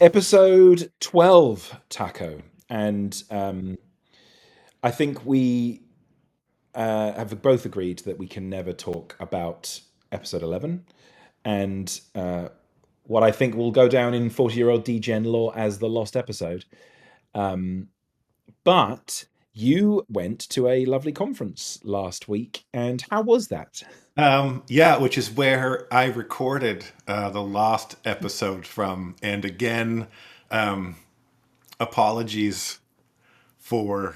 Episode 12, Taco. And I think we have both agreed that we can never talk about episode 11. And what I think will go down in 40-year-old Degen lore as the lost episode. But you went to a lovely conference last week. And how was that? Yeah, which is where I recorded the lost episode from. And again, um, apologies for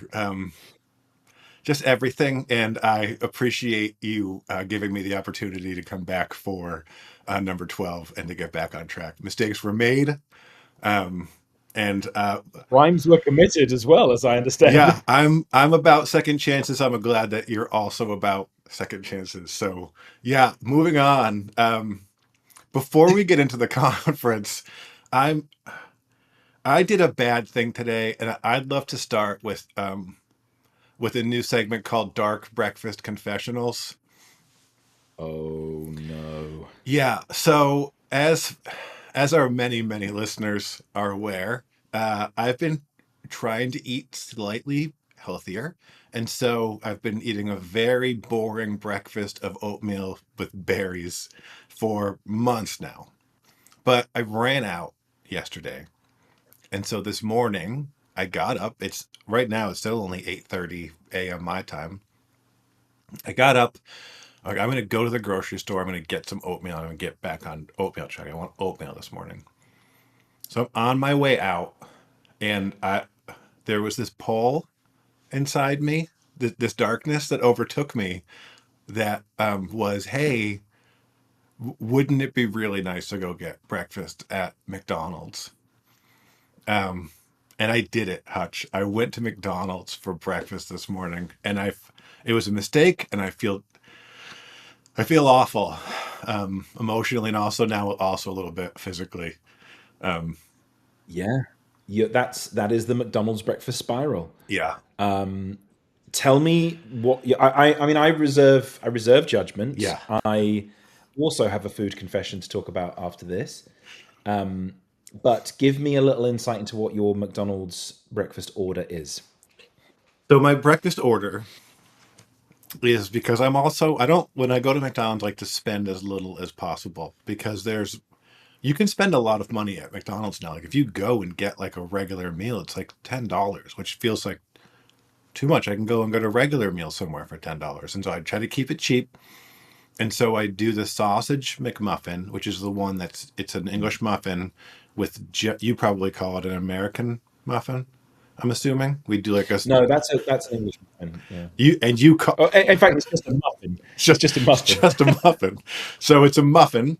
just everything. And I appreciate you giving me the opportunity to come back for number 12 and to get back on track. Mistakes were made. Um, and Rhymes were committed as well, as I yeah, understand. I'm about second chances. I'm glad that you're also about second chances. So yeah, moving on. Before we get into the conference, I'm I did a bad thing today, and I'd love to start with a new segment called Dark Breakfast Confessionals. Oh, no. Yeah, so as our many listeners are aware, I've been trying to eat slightly healthier, and so I've been eating a very boring breakfast of oatmeal with berries for months now. But I ran out yesterday. And so this morning I got up. It's right now it's still only 8:30 a.m. my time. I got up. Like, I'm gonna go to the grocery store. I'm gonna get some oatmeal. I'm gonna get back on oatmeal track. I want oatmeal this morning. So I'm on my way out, and I there was this pull inside me, this darkness that overtook me. That was, hey, wouldn't it be really nice to go get breakfast at McDonald's? Um, and I did it, Hutch. I went to McDonald's for breakfast this morning, and it was a mistake, and I feel awful, emotionally, and also now also a little bit physically. Um, Yeah. That is the McDonald's breakfast spiral. yeah, Tell me what I mean. I reserve judgment. yeah. I also have a food confession to talk about after this. But give me a little insight into what your McDonald's breakfast order is. So my breakfast order is because I don't when I go to McDonald's like to spend as little as possible because you can spend a lot of money at McDonald's now. Like if you go and get like a regular meal, it's like $10, which feels like too much. I can go and get a regular meal somewhere for $10. And so I try to keep it cheap. And so I do the sausage McMuffin, which is the one it's an English muffin with you probably call it an American muffin. I'm assuming we do like No, that's an English muffin. Yeah. you call Oh, in fact, it's just a muffin. it's It's just just a it's muffin. just a muffin. So it's a muffin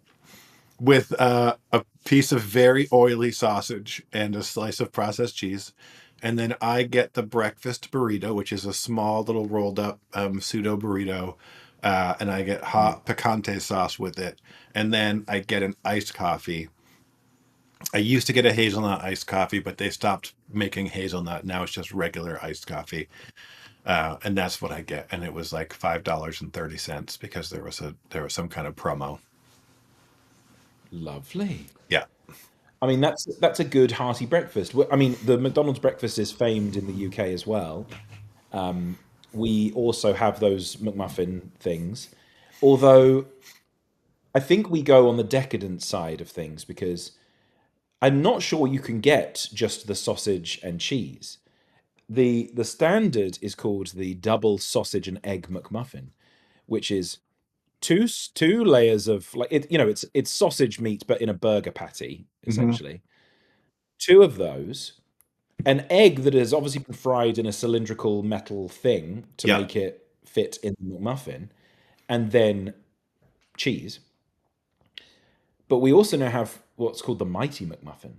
with a piece of very oily sausage and a slice of processed cheese. And then I get the breakfast burrito, which is a small little rolled up pseudo burrito. And I get hot picante sauce with it. And then I get an iced coffee. I used to get a hazelnut iced coffee, but they stopped making hazelnut. Now it's just regular iced coffee. And that's what I get. And it was like $5.30 because there was some kind of promo. Lovely. Yeah. I mean, that's a good hearty breakfast. I mean, the McDonald's breakfast is famed in the UK as well. We also have those McMuffin things, although I think we go on the decadent side of things because I'm not sure you can get just the sausage and cheese. The standard is called the double sausage and egg McMuffin, which is two layers of like it. It's sausage meat, but in a burger patty, Hmm. essentially. Two of those, an egg that has obviously been fried in a cylindrical metal thing to Yeah. make it fit in the McMuffin, and then cheese. But we also now have what's called the Mighty McMuffin.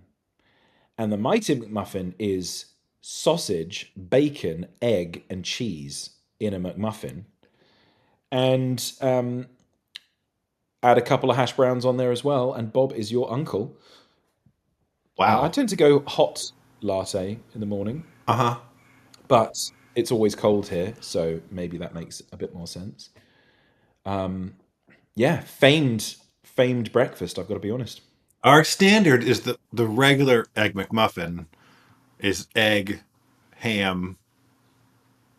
And the Mighty McMuffin is sausage, bacon, egg, and cheese in a McMuffin. And add a couple of hash browns on there as well. And Bob is your uncle. I Wow. tend to go hot latte in the morning, Uh huh. but it's always cold here, so maybe that makes a bit more sense. Yeah, famed breakfast. I've got to be honest. Our standard is the regular egg McMuffin is egg, ham,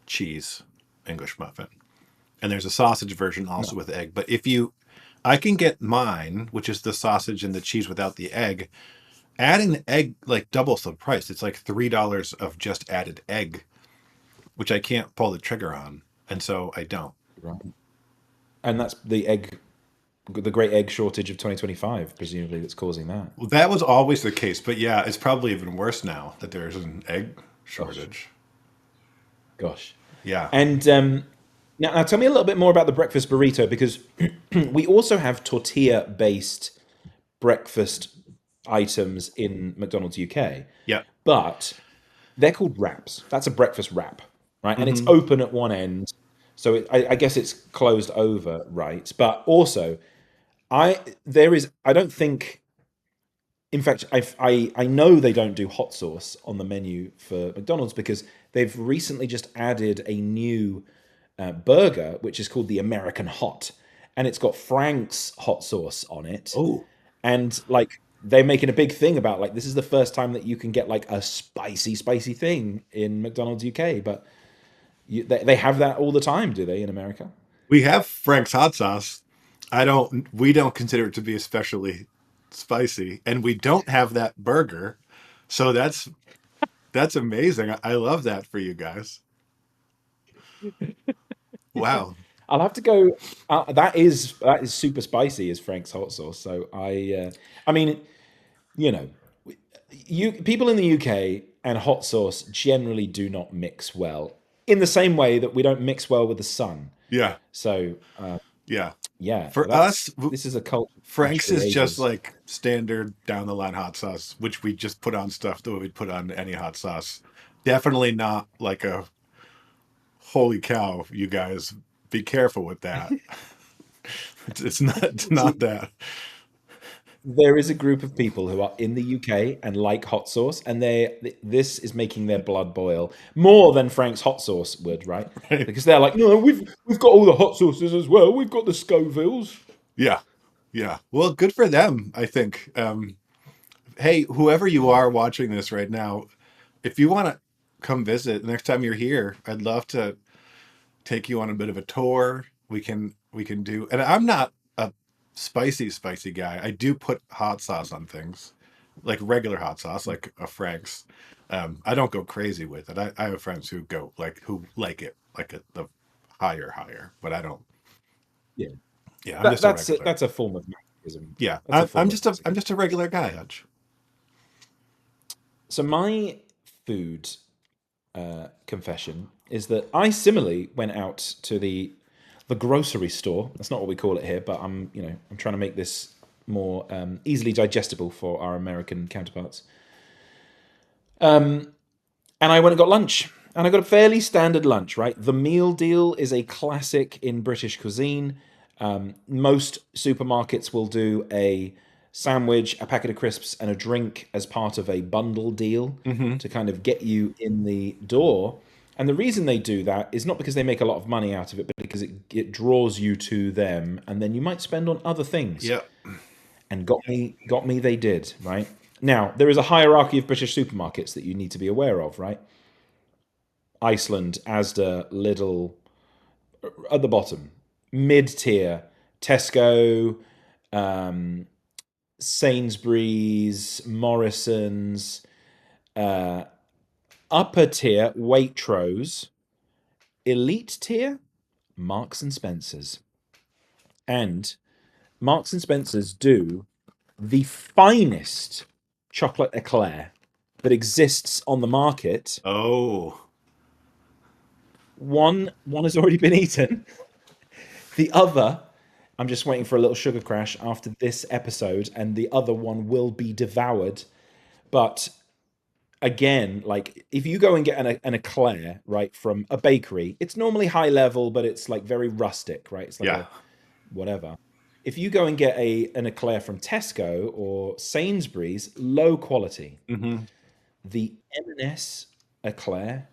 cheese, English muffin. And there's a sausage version also No, with egg. But if you, I can get mine, which is the sausage and the cheese without the egg. Adding the egg like doubles the price. It's like $3 of just added egg, which I can't pull the trigger on, and so I don't. right. And that's the great egg shortage of 2025, presumably, that's causing that. Well, that was always the case, but yeah, it's probably even worse now that there's an egg Gosh, shortage. gosh. Yeah. And now tell me a little bit more about the breakfast burrito because we also have tortilla-based breakfast items in McDonald's UK, Yeah. but they're called wraps. That's a breakfast wrap, right? And it's Hmm. open at one end, so I guess it's closed over, right? But also, I don't think. In fact, I know they don't do hot sauce on the menu for McDonald's because they've recently just added a new burger, which is called the American Hot, and it's got Frank's hot sauce on it, Oh, and like they're making a big thing about like this is the first time that you can get like a spicy thing in McDonald's UK, but they have that all the time, do they, in America? we have Frank's hot sauce. I don't. We don't consider it to be especially spicy, and we don't have that burger. So that's amazing. I love that for you guys. Wow. I'll have to go. That is super spicy, is Frank's hot sauce. So I mean, you know, you people in the UK and hot sauce generally do not mix well in the same way that we don't mix well with the sun. Yeah. So Yeah. yeah, For us, that's this is a culture across Frank's the is just ages. like standard down the line hot sauce, which we just put on stuff that we'd put on any hot sauce. Definitely not like a holy cow, you guys. Be careful with that. It's See, not that. there is a group of people who are in the UK and like hot sauce, and this is making their blood boil more than Frank's hot sauce would, right? Right? Because they're like, no, we've got all the hot sauces as well. We've got the Scovilles. Yeah. Yeah. Well, good for them, I think. Hey, whoever you Yeah. are watching this right now, if you want to come visit next time you're here, I'd love to take you on a bit of a tour. We can do, and I'm not a spicy guy. I do put hot sauce on things, like regular hot sauce, like a Frank's. I don't go crazy with it. I have friends who go like who like it like the higher, but I don't. Yeah. Yeah, I'm That, just a that's a, regular. that's a form of masochism. Yeah, That's a I'm form of just a I'm masochism. just a regular guy, Hutch. So my food confession is that I similarly went out to the grocery store. That's not what we call it here, but I'm trying to make this more easily digestible for our American counterparts. And I went and got lunch. And I got a fairly standard lunch, right? The meal deal is a classic in British cuisine. Most supermarkets will do a sandwich, a packet of crisps, and a drink as part of a bundle deal Hmm. to kind of get you in the door. And the reason they do that is not because they make a lot of money out of it, but because it draws you to them, and then you might spend on other things. Yeah. And got me, they did, right? Now, there is a hierarchy of British supermarkets that you need to be aware of, right? Iceland, Asda, Lidl at the bottom. Mid tier, Tesco, um, Sainsbury's, Morrison's. Upper tier, Waitrose. Elite tier, Marks and Spencers. And Marks and Spencers do the finest chocolate eclair that exists on the market. Oh. One has already been eaten. The other, I'm just waiting for a little sugar crash after this episode, and the other one will be devoured. But again, like if you go and get an eclair, right, from a bakery, it's normally high level, but it's like very rustic, right? It's like Yeah. a whatever. If you go and get an eclair from Tesco or Sainsbury's, low quality. Hmm. The M&S eclair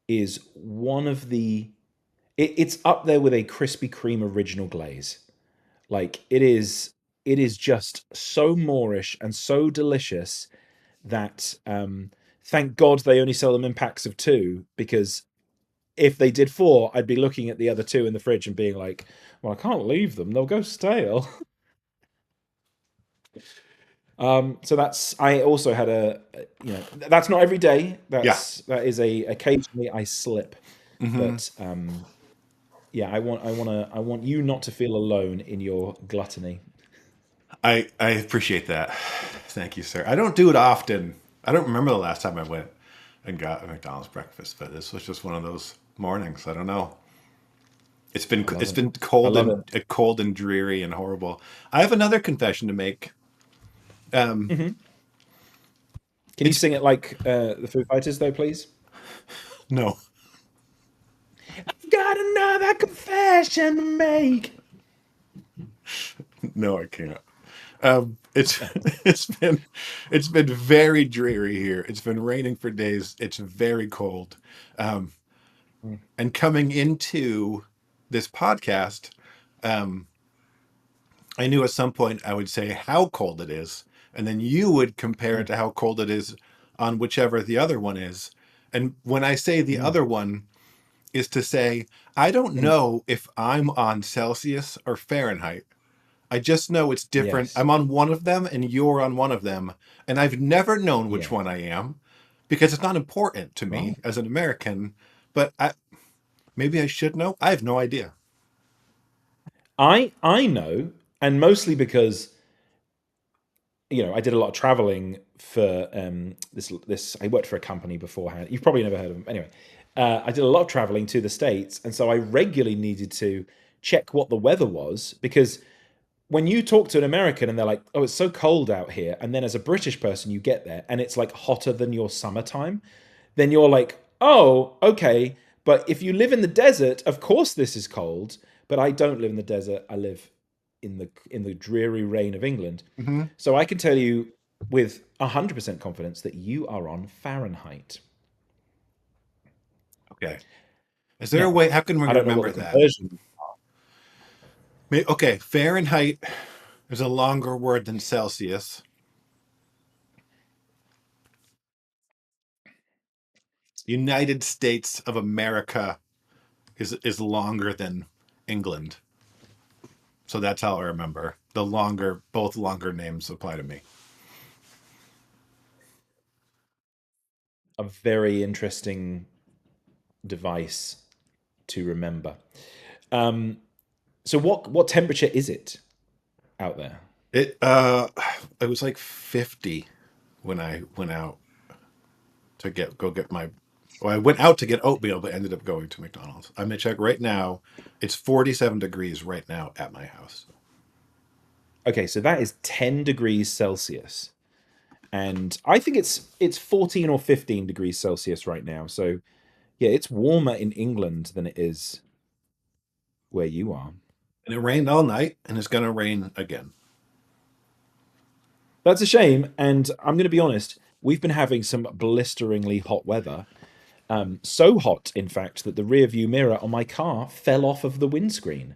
is one of it's up there with a Krispy Kreme original glaze. Like it is. it is just so Moorish and so delicious that thank God they only sell them in packs of two, because if they did four, I'd be looking at the other two in the fridge and being like, well, I can't leave them; they'll go stale. So that's, I also had that's not every day. Yeah. That is a occasionally I slip, Hmm. but yeah, I want you not to feel alone in your gluttony. I appreciate that. Thank you, sir. I don't do it often. I don't remember the last time I went and got a McDonald's breakfast, but this was just one of those mornings. I don't know. I love It's it. been I love it. cold and dreary and horrible. I have another confession to make. Um, Hmm. Can you it's sing it like the Foo Fighters, though, please? no, I've got another confession to make. no, I can't. It's it's been it's been very dreary here. It's been raining for days. It's very cold. Um, Mm. and coming into this podcast, um, I knew at some point I would say how cold it is, and then you would compare it Mm. to how cold it is on whichever the other one is. And when I say the Mm. other one is to say, I don't Mm. know if I'm on Celsius or Fahrenheit. I just know it's different. Yes. I'm on one of them and you're on one of them. And I've never known which Yeah. one I am because it's not important to Right. me as an American, but maybe I should know. I have no idea. I know, and mostly because I did a lot of traveling for this. I worked for a company beforehand. You've probably never heard of them. Anyway, I did a lot of traveling to the States, and so I regularly needed to check what the weather was, because when you talk to an American and they're like, "Oh, it's so cold out here," and then as a British person you get there and it's like hotter than your summertime, then you're like, "Oh, okay." But if you live in the desert, of course this is cold. But I don't live in the desert. I live in the dreary rain of England. Hmm. So I can tell you with 100% confidence that you are on Fahrenheit. Okay. Is there a Now, way? How can we I don't know what remember the that? conversion. Okay. Fahrenheit is a longer word than Celsius. United States of America is longer than England. So that's how I remember. Both longer names apply to me. A very interesting device to remember. Um, so what temperature is it out there? It uh it was like 50 when I went out to get my well, I went out to get oatmeal, but ended up going to McDonald's. I'm gonna check right now. It's 47 degrees right now at my house. Okay, so that is 10 degrees Celsius. And I think it's 14 or 15 degrees Celsius right now. So yeah, it's warmer in England than it is where you are. And it rained all night and it's gonna rain again. That's a shame. And I'm going to be honest, we've been having some blisteringly hot weather. So hot, in fact, that the rear view mirror on my car fell off of the windscreen.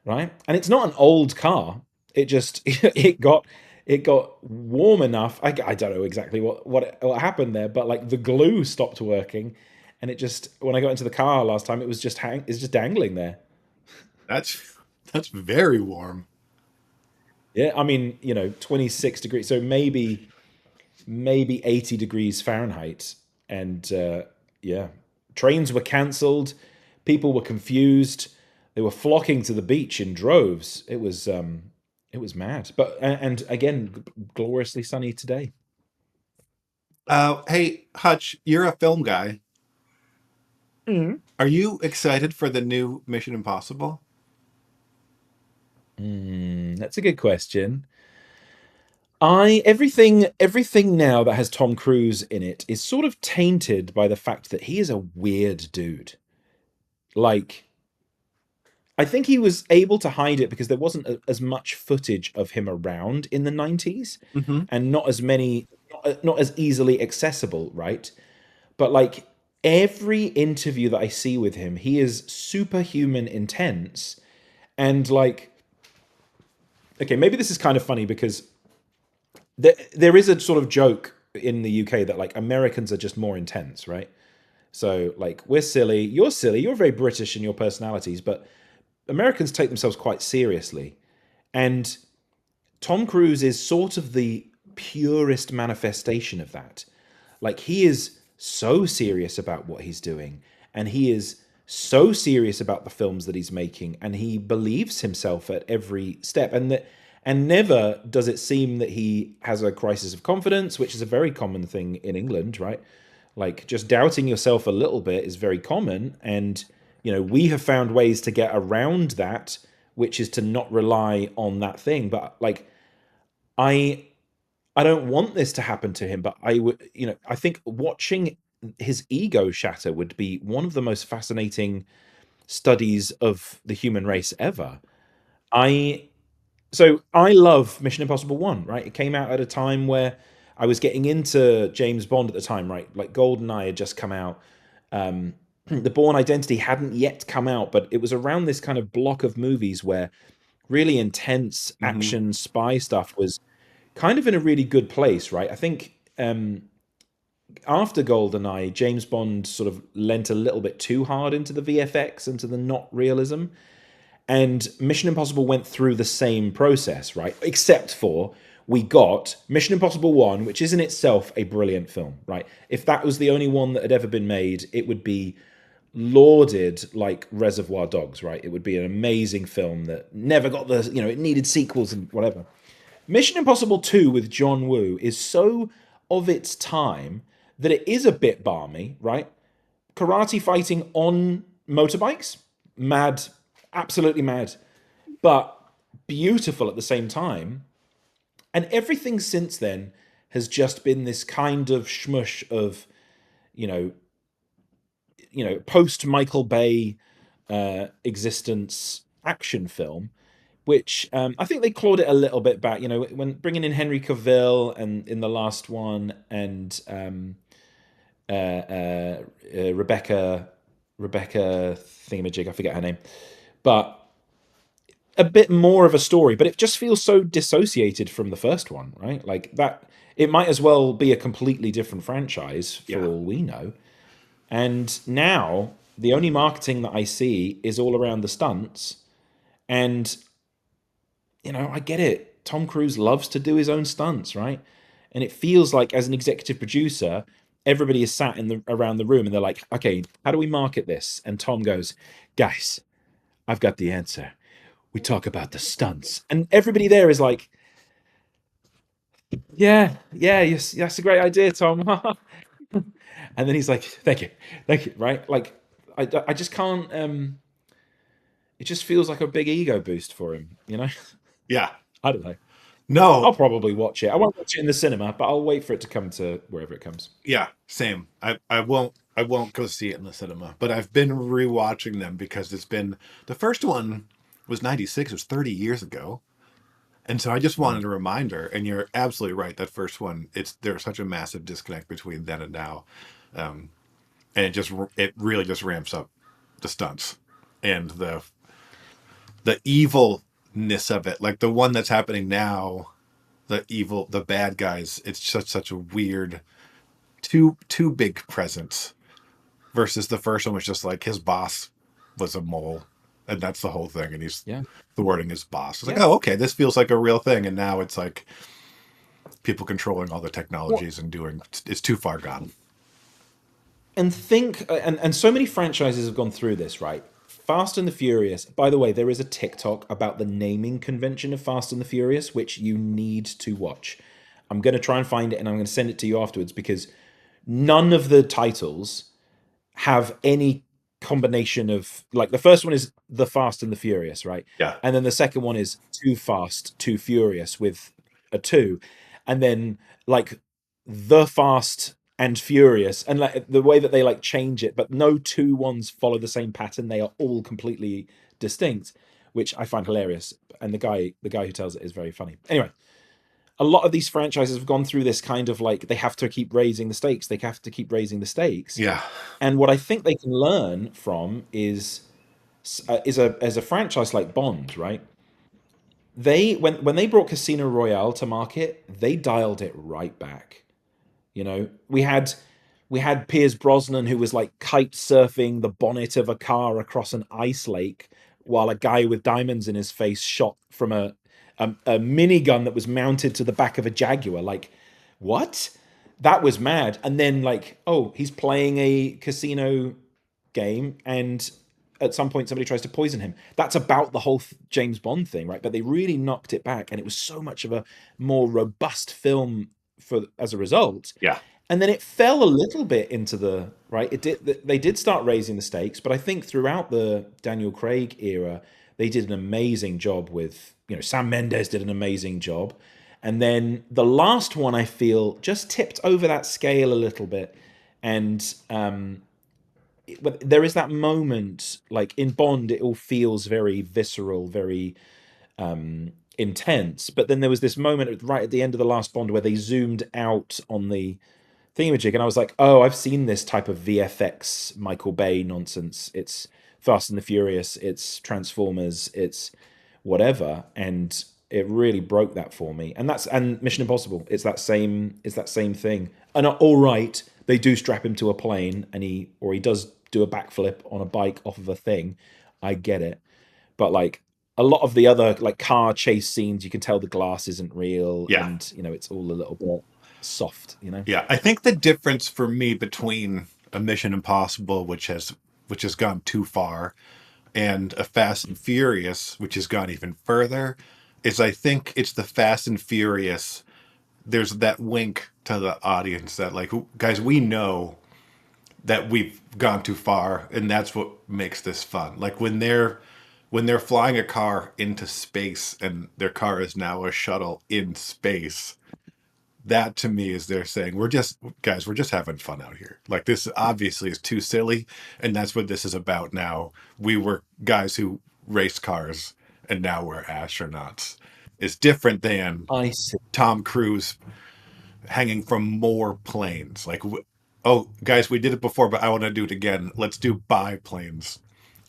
Right, and it's not an old car. It just it got warm enough. I don't know exactly what happened there, but like the glue stopped working, and it just, when I got into the car last time, it was just it's just dangling there. That's that's very warm. Yeah, I mean, 26 degrees, so maybe 80 degrees Fahrenheit. And yeah, trains were cancelled, people were confused, they were flocking to the beach in droves. It was mad, but and again, gloriously sunny today. Hey, Hutch, you're a film guy. Mm. Are you excited for the new Mission Impossible? That's a good question. Everything now that has Tom Cruise in it is sort of tainted by the fact that he is a weird dude. Like, I think he was able to hide it because there wasn't as much footage of him around in the 90s, Hmm. and not as many, not as easily accessible, right? But like every interview that I see with him, he is superhuman intense, and like okay, maybe this is kind of funny because there is a sort of joke in the UK that like Americans are just more intense, right? So like we're silly, you're very British in your personalities, but Americans take themselves quite seriously. And Tom Cruise is sort of the purest manifestation of that. Like he is so serious about what he's doing, and he is so serious about the films that he's making, and he believes himself at every step. And never does it seem that he has a crisis of confidence, which is a very common thing in England, right? Like just doubting yourself a little bit is very common, and we have found ways to get around that, which is to not rely on that thing. But like I I don't want this to happen to him, but I would, I think watching his ego shatter would be one of the most fascinating studies of the human race ever. I I love Mission Impossible 1, right? It came out at a time where I was getting into James Bond at the time, right? Like GoldenEye had just come out. The Bourne Identity hadn't yet come out, but it was around this kind of block of movies where really intense Hmm. action spy stuff was kind of in a really good place, right? I think after GoldenEye, James Bond sort of lent a little bit too hard into the VFX and to the not realism. And Mission Impossible went through the same process, right? Except for we got Mission Impossible 1, which is in itself a brilliant film, right? If that was the only one that had ever been made, it would be lauded like Reservoir Dogs, right? It would be an amazing film that never got it needed sequels and whatever. Mission Impossible 2 with John Woo is so of its time that it is a bit balmy, right? Karate fighting on motorbikes, mad, absolutely mad, but beautiful at the same time. And everything since then has just been this kind of shmush of, you know, post Michael Bay existence action film, which I think they clawed it a little bit back. When bringing in Henry Cavill and in the last one, and Rebecca thingamajig, I forget her name, but a bit more of a story. But it just feels so dissociated from the first one, right? Like that, it might as well be a completely different franchise for Yeah. all we know. And now the only marketing that I see is all around the stunts, and I get it. Tom Cruise loves to do his own stunts, right? And it feels like as an executive producer, everybody is sat around the room and they're like, "Okay, how do we market this?" And Tom goes, "Guys, I've got the answer. We talk about the stunts." And everybody there is like, "Yeah, yeah, yes, that's a great idea, Tom." And then he's like, thank you," right? Like, I just can't. It just feels like a big ego boost for him. Yeah. I don't know. I'll No. probably watch it. I won't watch it in the cinema, but I'll wait for it to come to wherever it comes. Yeah. Same. I won't go see it in the cinema, but I've been rewatching them because it's been the first one was 96. It was 30 years ago. And so I just Mm. wanted a reminder, and you're absolutely right. That first one, there's such a massive disconnect between then and now, um, and it really just ramps up the stunts and the evilness of it. Like the one that's happening now, the bad guys. It's just such a weird, too big presence versus the first one was just like his boss was a mole, and that's the whole thing, and he's Yeah, thwarting his boss. It's like, yeah. oh, okay, this feels like a real thing, and now it's like people controlling all the Well, technologies and doing it's too far gone. and think, and so many franchises have gone through this, right? Fast and the Furious. By the way, there is a TikTok about the naming convention of Fast and the Furious, which you need to watch. I'm going to try and find it, and I'm going to send it to you afterwards because none of the titles have any combination of, like, the first one is The Fast and the Furious, right? Yeah. And then the second one is Too Fast, Too Furious with a two. And then like The Fast and Furious, and like the way that they like change it, but no two ones follow the same pattern. They are all completely distinct, which I find hilarious. And the guy who tells it is very funny. Anyway, a lot of these franchises have gone through this kind of like they have to keep raising the stakes. They have to keep raising the stakes. Yeah. And what I think they can learn from is a franchise like Bond, right? when they brought Casino Royale to market, they dialed it right back. You know, we had Piers Brosnan who was like kite surfing the bonnet of a car across an ice lake while a guy with diamonds in his face shot from a minigun that was mounted to the back of a Jaguar. Like, what? That was mad. And then like, oh, he's playing a casino game and at some point somebody tries to poison him. That's about the whole James Bond thing, right? But they really knocked it back and it was so much of a more robust film for as a result. Yeah. And then it fell a little bit into the right. It did. They did start raising the stakes, but I think throughout the Daniel Craig era, they did an amazing job with. Sam Mendes did an amazing job, and then the last one I feel just tipped over that scale a little bit, and there is that moment like in Bond, it all feels very visceral, very intense. But then there was this moment right at the end of the last Bond where they zoomed out on the thingamajig, and I was like, oh, I've seen this type of VFX Michael Bay nonsense. It's Fast and the Furious, it's Transformers, it's whatever, and it really broke that for me. And Mission Impossible, it's that same thing. And all right, they do strap him to a plane, and he does do a backflip on a bike off of a thing. I get it, but like a lot of the other like car chase scenes, you can tell the glass isn't real, Yeah. and it's all a little bit soft. Yeah. I think the difference for me between a Mission Impossible, which has gone too far, and a Fast and Furious, which has gone even further, is I think it's the Fast and Furious. There's that wink to the audience that like, guys, we know that we've gone too far, and that's what makes this fun. Like when they're flying a car into space and their car is now a shuttle in space, that to me is they're saying we're just having fun out here. Like this obviously is too silly, and that's what this is about now. We were guys who raced cars and now we're astronauts. It's different than I see. Tom Cruise hanging from more planes. Like, oh, guys, we did it before, but I want to do it again. Let's do biplanes.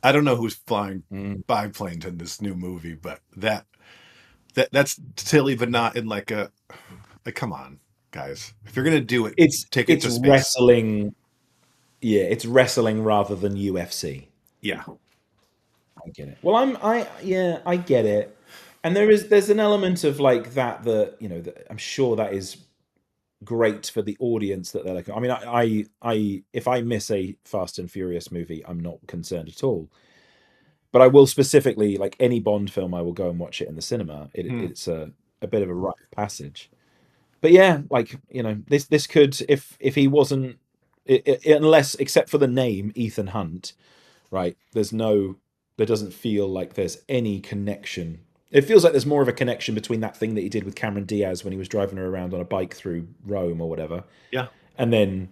I don't know who's flying biplanes in this new movie, but that's silly, but not in like come on, guys. If you're gonna do it, take it It's to space. wrestling. Yeah, it's wrestling rather than UFC. Yeah, I get it. Well, I get it. And there's an element of like that I'm sure that is great for the audience that they're like. I mean, I if I miss a Fast and Furious movie, I'm not concerned at all. But I will specifically like any Bond film, I will go and watch it in the cinema. It's a bit of a rite of passage. But yeah, like this could if he wasn't unless except for the name Ethan Hunt, right? There doesn't feel like there's any connection. It feels like there's more of a connection between that thing that he did with Cameron Diaz when he was driving her around on a bike through Rome or whatever, yeah, and then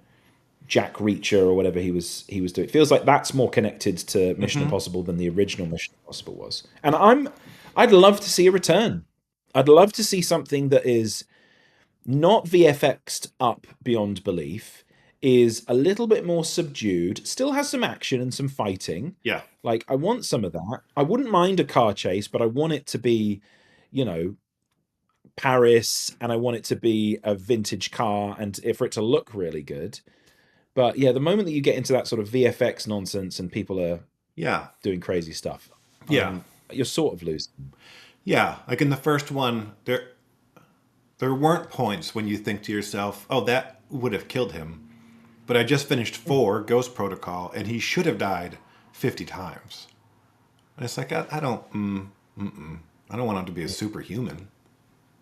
Jack Reacher or whatever he was doing. It feels like that's more connected to Mission Impossible than the original Mission Impossible was. And I'd love to see a return. I'd love to see something that is not VFX'd up beyond belief, is a little bit more subdued, still has some action and some fighting. yeah, Like, I want some of that. I wouldn't mind a car chase, but I want it to be, Paris, and I want it to be a vintage car and for it to look really good. But yeah, the moment that you get into that sort of VFX nonsense and people are yeah, doing crazy stuff, yeah, you're sort of losing. yeah. Like in the first one, there weren't points when you think to yourself, "Oh, that would have killed him." But I just finished 4 Ghost Protocol, and he should have died 50 times. And it's like I don't, I don't want him to be a superhuman,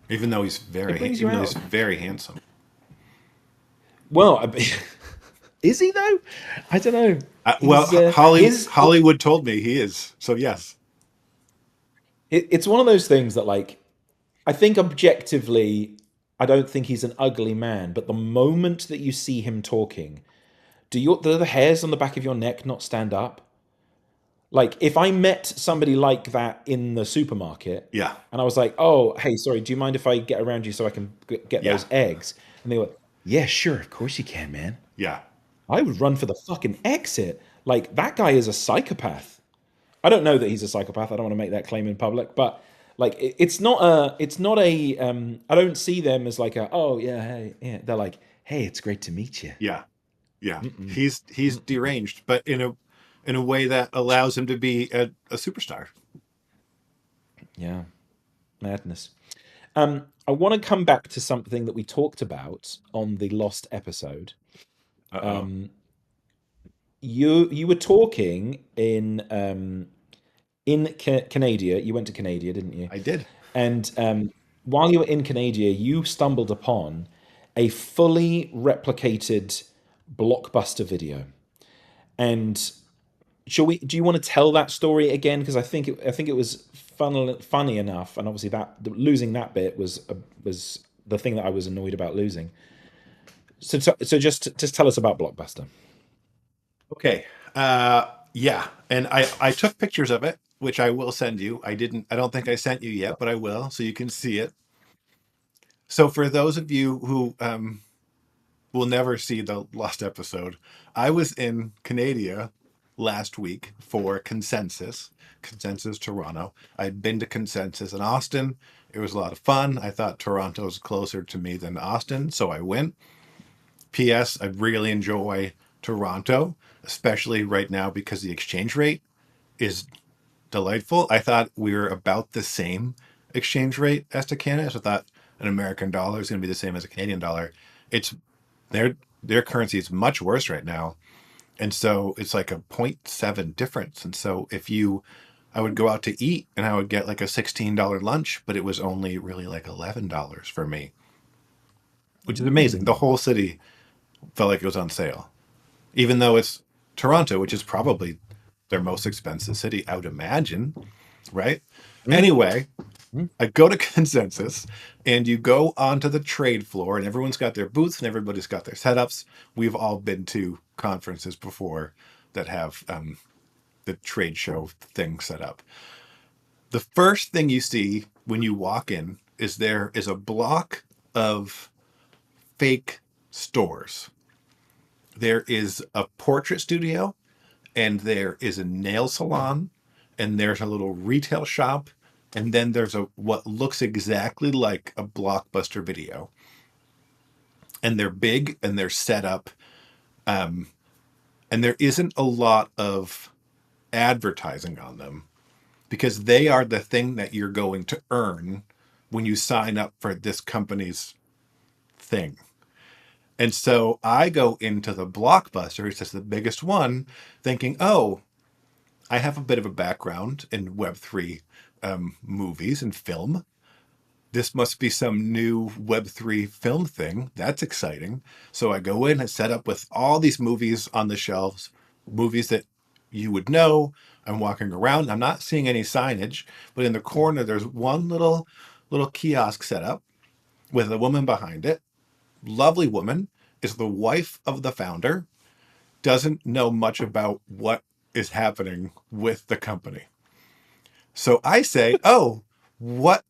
even though he's It brings you out. very handsome. Well, is he though? I don't know. Well, His Hollywood told me he is. So yes, it's one of those things that like I think objectively I don't think he's an ugly man, but the moment that you see him talking, do the hairs on the back of your neck not stand up? Like if I met somebody like that in the supermarket, yeah, and I was like, "Oh, hey, sorry, do you mind if I get around you so I can get yeah, those eggs?" And they were, "Yeah, sure, of course you can, man." yeah, I would run for the fucking exit. Like that guy is a psychopath. I don't know that he's a psychopath. I don't want to make that claim in public, but Like it's not a I don't see them as like a, oh yeah, hey, yeah. They're like, hey, it's great to meet you. Yeah, yeah. Mm-mm, He's mm-mm. deranged, but in a way that allows him to be a superstar. Yeah, madness. I want to come back to something that we talked about on the Lost episode. Uh-oh. Um, you were talking in Canada. You went to Canada, didn't you? I did. And while you were in Canada, you stumbled upon a fully replicated Blockbuster video. And shall we? Do you want to tell that story again? Because I think it was funny enough, and obviously that losing that bit was the thing that I was annoyed about losing. So just tell us about Blockbuster. Okay. Yeah, and I took pictures of it, which I will send you. I don't think I sent you yet, but I will, so you can see it. So for those of you who will never see the lost episode, I was in Canada last week for Consensus Toronto. I'd been to Consensus in Austin. It was a lot of fun. I thought Toronto's closer to me than Austin, so I went. P.S. I really enjoy Toronto, especially right now because the exchange rate is delightful. I thought we were about the same exchange rate as to Canada. So I thought an American dollar is going to be the same as a Canadian dollar. It's their their currency is much worse right now, and so it's like a point 0.7 difference. And so if you, I would go out to eat and I would get like a $16 lunch, but it was only really like $11 for me, which is amazing. The whole city felt like it was on sale, even though it's Toronto, which is probably their most expensive city, I would imagine, right? Mm, Anyway, mm, I go to Consensus and you go onto the trade floor and everyone's got their booths and everybody's got their setups. We've all been to conferences before that have the trade show thing set up. The first thing you see when you walk in is there is a block of fake stores. There is a portrait studio and there is a nail salon and there's a little retail shop and then there's a what looks exactly like a Blockbuster video, and they're big and they're set up, um, and there isn't a lot of advertising on them because they are the thing that you're going to earn when you sign up for this company's thing. And so I go into the Blockbuster, it's just the biggest one, thinking, oh, I have a bit of a background in Web3 movies and film. This must be some new Web3 film thing. That's exciting. So I go in and set up with all these movies on the shelves, movies that you would know. I'm walking around. I'm not seeing any signage, but in the corner, there's one little kiosk set up with a woman behind it. Lovely woman, is the wife of the founder, doesn't know much about what is happening with the company. So I say, "Oh, what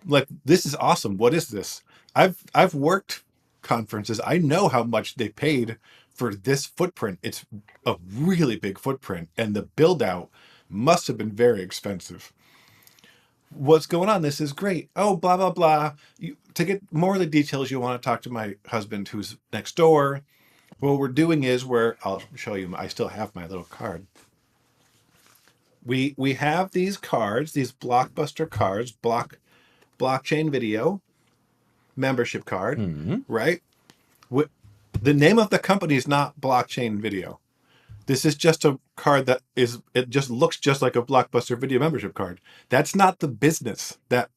like this is awesome. What is this?" I've worked conferences. I know how much they paid for this footprint. It's a really big footprint and the build out must have been very expensive. What's going on? This is great. Oh, blah blah blah. To get more of the details, you want to talk to my husband who's next door. What we're doing is I'll show you. I still have my little card. We have these cards, these Blockbuster cards, blockchain video membership card, mm. right? The name of the company is not Blockchain Video. This is just a card that is, it just looks just like a Blockbuster video membership card. That's not the business that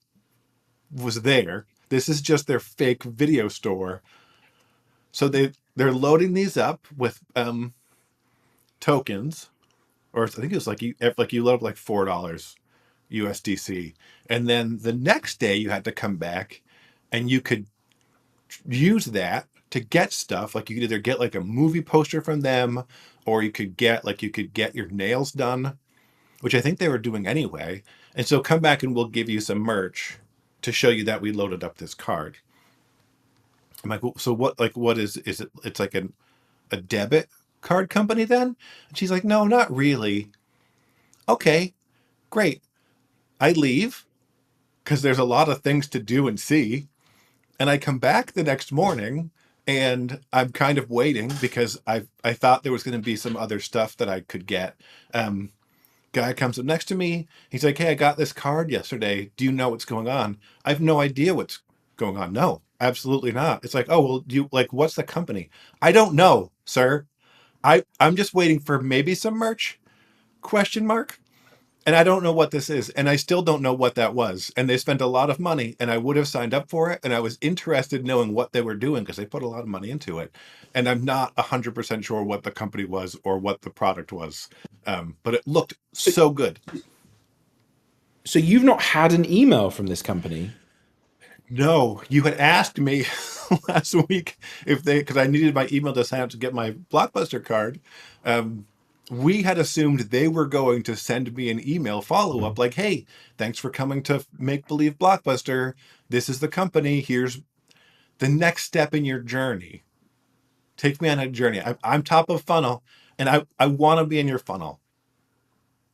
was there. This is just their fake video store. So they're loading these up with tokens, or I think it was like you load up like $4 USDC, and then the next day you had to come back, and you could use that to get stuff. Like you could either get like a movie poster from them, or you could get your nails done, which I think they were doing anyway. And so come back and we'll give you some merch to show you that we loaded up this card. I'm like, "Well, so what is it? It's like a debit card company then?" And she's like, "No, not really." Okay, great. I leave. because there's a lot of things to do and see. And I come back the next morning and I'm kind of waiting because I thought there was going to be some other stuff that I could get. Um, Guy comes up next to me. He's like, "Hey, I got this card yesterday. Do you know what's going on?" I have no idea what's going on. No, absolutely not. It's like, "Oh, well, do you like what's the company?" I don't know, sir. I'm just waiting for maybe some merch? Question mark. And I don't know what this is, and I still don't know what that was. And they spent a lot of money, and I would have signed up for it, and I was interested in knowing what they were doing because they put a lot of money into it. And I'm not 100% sure what the company was or what the product was, but it looked So, so good. so you've not had an email from this company? No, you had asked me last week if they, because I needed my email to sign up to get my Blockbuster card. Um, we had assumed they were going to send me an email follow up like, "Hey, thanks for coming to Make Believe Blockbuster. This is the company. Here's the next step in your journey. Take me on a journey. I'm top of funnel, and I want to be in your funnel.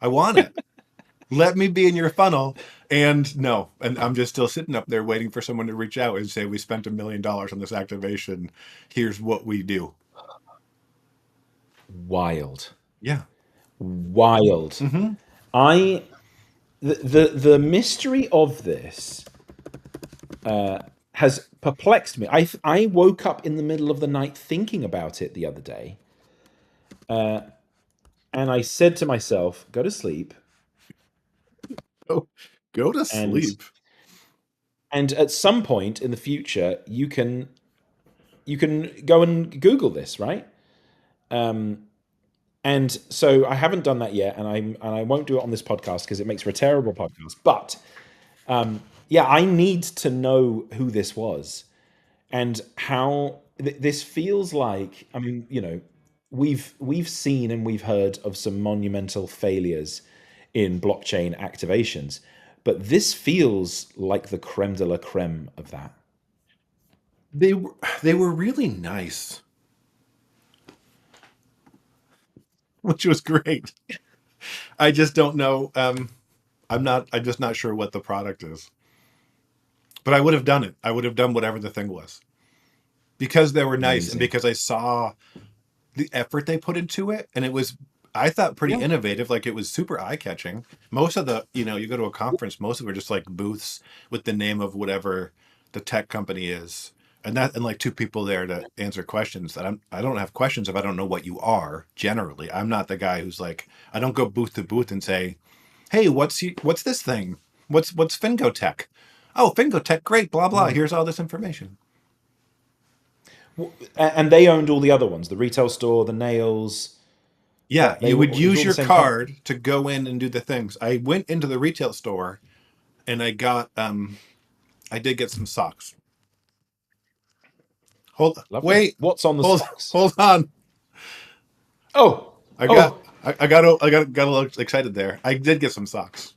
I want it. Let me be in your funnel." And no, and I'm just still sitting up there waiting for someone to reach out and say, "We spent $1 million on this activation. Here's what we do." Wild, Yeah. wild. Mm-hmm. I the mystery of this has perplexed me. I woke up in the middle of the night thinking about it the other day, and I said to myself, "Go to sleep." Oh, go to And sleep. at some point in the future, you can go and Google this, right? And so I haven't done that yet, and I won't do it on this podcast because it makes for a terrible podcast. But yeah, I need to know who this was and how this feels like. I mean, we've seen and we've heard of some monumental failures in blockchain activations, but this feels like the creme de la creme of that. They were they were really nice, which was great. I just don't know. I'm just not sure what the product is. But I would have done it. I would have done whatever the thing was because they were nice and Amazing. because I saw the effort they put into it, and it was, I thought, pretty Yeah. innovative. Like it was super eye catching. Most of the, you go to a conference, most of it are just like booths with the name of whatever the tech company is, and like two people there to answer questions. I don't have questions if I don't know what you are. Generally, I'm not the guy who's like, I don't go booth to booth and say, "Hey, what's this thing? What's Fingo Tech? Oh, Fingo Tech, great, blah blah. Here's all this information." And they owned all the other ones, the retail store, the nails. Yeah, They you would It was use all the your same company. card to go in and do the things. I went into the retail store and I did get some socks. Hold Lovely. wait, What's on the hold socks? hold on. Oh, I got oh, I got a little excited there. I did get some socks.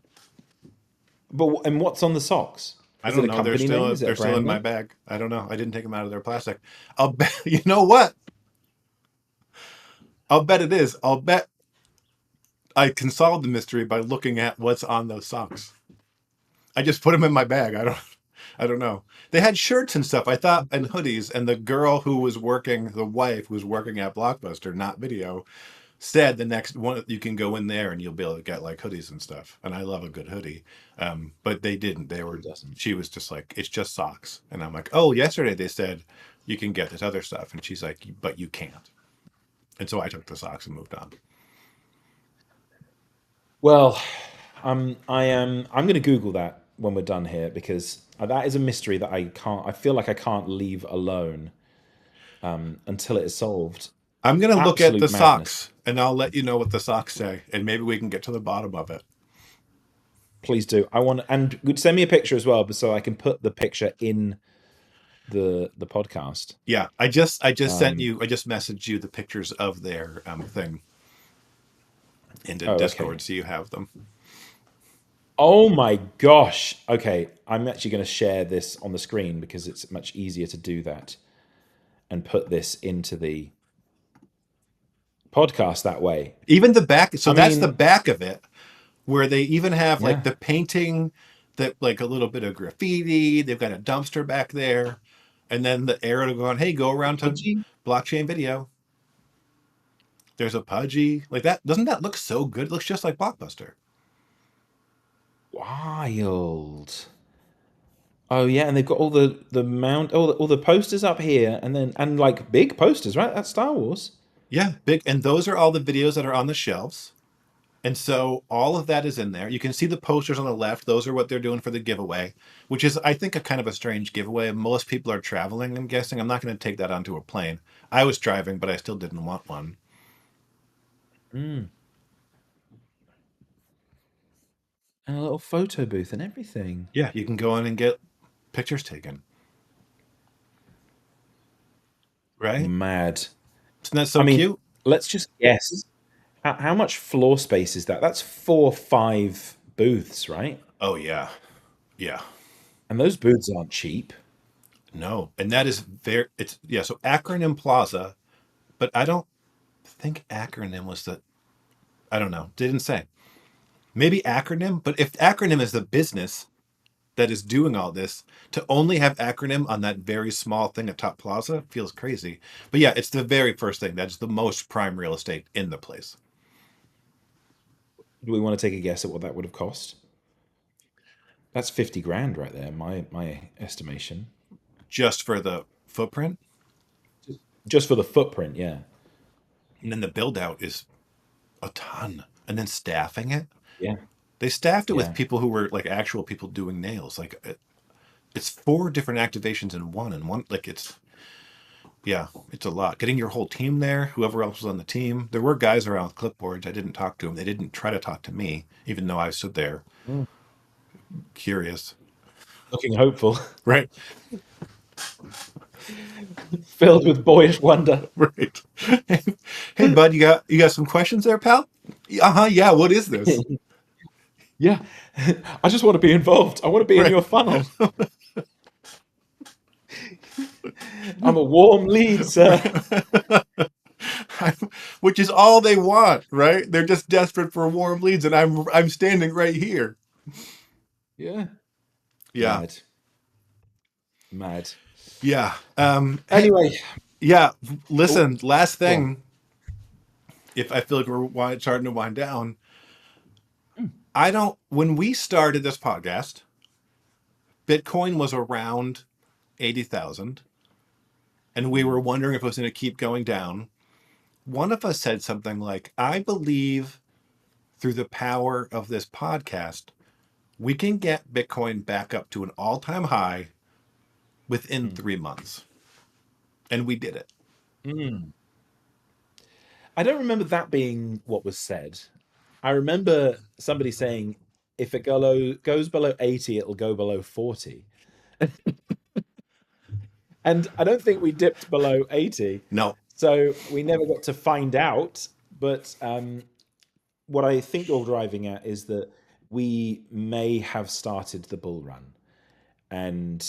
but and what's on the socks? I Is it don't a know. company name? Is it a They're still brand in my name? bag. I don't know. I didn't take them out of their plastic. I'll bet you know what? I'll bet it is. I'll bet I can solve the mystery by looking at what's on those socks. I just put them in my bag. I don't know. They had shirts and stuff. I thought and hoodies. And the girl who was working, the wife who was working at Blockbuster, not video, said the next one you can go in there and you'll be able to get like hoodies and stuff. And I love a good hoodie. But they didn't. They Who were. doesn't? She was just like, "It's just socks." And I'm like, "Oh, yesterday they said you can get this other stuff." And she's like, "But you can't." And so I took the socks and moved on. Well, I'm going to Google that when we're done here because that is a mystery that I can't. I feel like I can't leave alone until it is solved. I'm gonna look at the Absolute madness. socks and I'll let you know what the socks say, and maybe we can get to the bottom of it. Please do. I want and would send me a picture as well, but so I can put the picture in the podcast. Yeah, I just sent you, I just messaged you the pictures of their thing into Oh, okay. Discord, so you have them. Oh my gosh. Okay, I'm actually going to share this on the screen because it's much easier to do that and put this into the podcast that way. Even the back, so I that's the mean, back of it, where they even have like yeah. the painting, that like a little bit of graffiti. They've got a dumpster back there, and then the arrow to go on. Hey, go around to Pudgy? blockchain video. There's a pudgy like that. Doesn't that look so good? It looks just like Blockbuster. Wild. Oh yeah, and they've got all the posters up here, and like big posters, right? That's Star Wars. Yeah, big. And those are all the videos that are on the shelves. And so all of that is in there. You can see the posters on the left. Those are what they're doing for the giveaway, which is, I think, a kind of a strange giveaway. Most people are traveling, I'm guessing. I'm not going to take that onto a plane. I was driving, but I still didn't want one. Mm. And a little photo booth and everything. Yeah, you can go in and get pictures taken. Right? Mad. Isn't that I so mean, cute? let's just guess. How much floor space is that? That's 4 or 5 booths, right? Oh, yeah. Yeah. And those booths aren't cheap. No. And that is very, it's, yeah. So Acronym Plaza, but I don't think Acronym was the, I don't know. Didn't say. Maybe Acronym, but if Acronym is the business that is doing all this, to only have Acronym on that very small thing at Top Plaza feels crazy. But yeah, it's the very first thing. That's the most prime real estate in the place. Do we want to take a guess at what that would have cost? That's 50 grand right there, my estimation. Just for the footprint. Just for the footprint, yeah. And then the build out is a ton. And then staffing it. Yeah. They staffed it with Yeah. people who were like actual people doing nails. Like it's 4 different activations in one. And one, like yeah, it's a lot. Getting your whole team there, whoever else was on the team. There were guys around with clipboards. I didn't talk to them. They didn't try to talk to me, even though I stood there Mm. curious. Looking hopeful. Right. Filled with boyish wonder. Right. Hey, bud, you got some questions there, pal? Uh-huh. Yeah. What is this? Yeah. I just want to be involved. I want to be in Right. your funnel. I'm a warm lead, sir. Which is all they want, right? They're just desperate for warm leads, and I'm standing right here. Yeah. Yeah. Mad. Mad. Yeah. Hey, Anyway, yeah. oh, Listen, last go on. thing. If I feel like we're starting to wind down, I don't. When we started this podcast, Bitcoin was around 80,000, and we were wondering if it was going to keep going down. One of us said something like, "I believe through the power of this podcast, we can get Bitcoin back up to an all-time high within Mm. 3 months," and we did it. Mm. I don't remember that being what was said. I remember somebody saying if it goes below 80, it'll go below 40. And I don't think we dipped below 80. No. So we never got to find out. But what I think you're driving at is that we may have started the bull run. And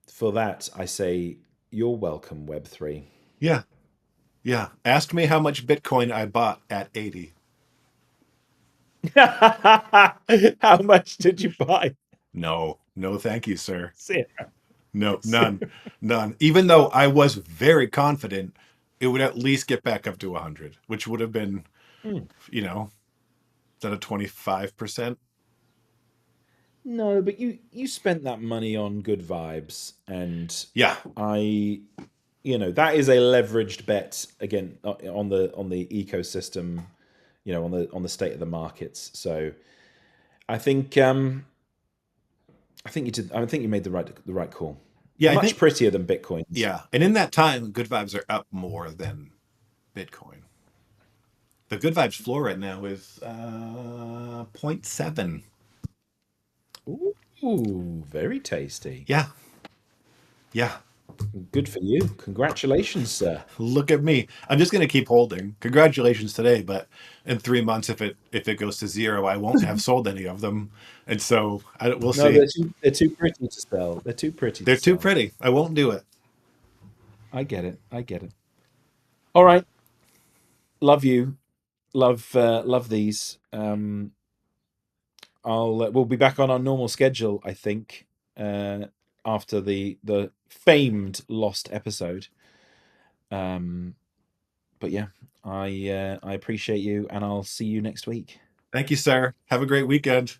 for that, I say, you're welcome, Web3. Yeah. Yeah. Ask me how much Bitcoin I bought at 80. How much did you buy? No. No, thank you, sir. Zero. No, none. Zero. None. Even though I was very confident it would at least get back up to 100, which would have been, Hmm. is that a 25%? No, but you spent that money on good vibes, and Yeah. I, that is a leveraged bet again on the ecosystem, on the state of the markets. So I think you did. I think you made the right call. Yeah, I Much think, prettier than Bitcoin's. yeah. And in that time, good vibes are up more than Bitcoin. The good vibes floor right now is zero point 0.7. Ooh, very tasty. Yeah. Yeah. Good for you. Congratulations, sir. Look at me. I'm just going to keep holding. Congratulations today, but in 3 months, if it goes to zero, I won't have sold any of them, and so we'll No, see. they're too pretty to sell. They're too pretty They're to too sell. pretty. I won't do it. I get it. I get it. All right. Love you. Love these. we'll be back on our normal schedule, I think, after the famed lost episode. But yeah, I appreciate you, and I'll see you next week. Thank you, sir. Have a great weekend.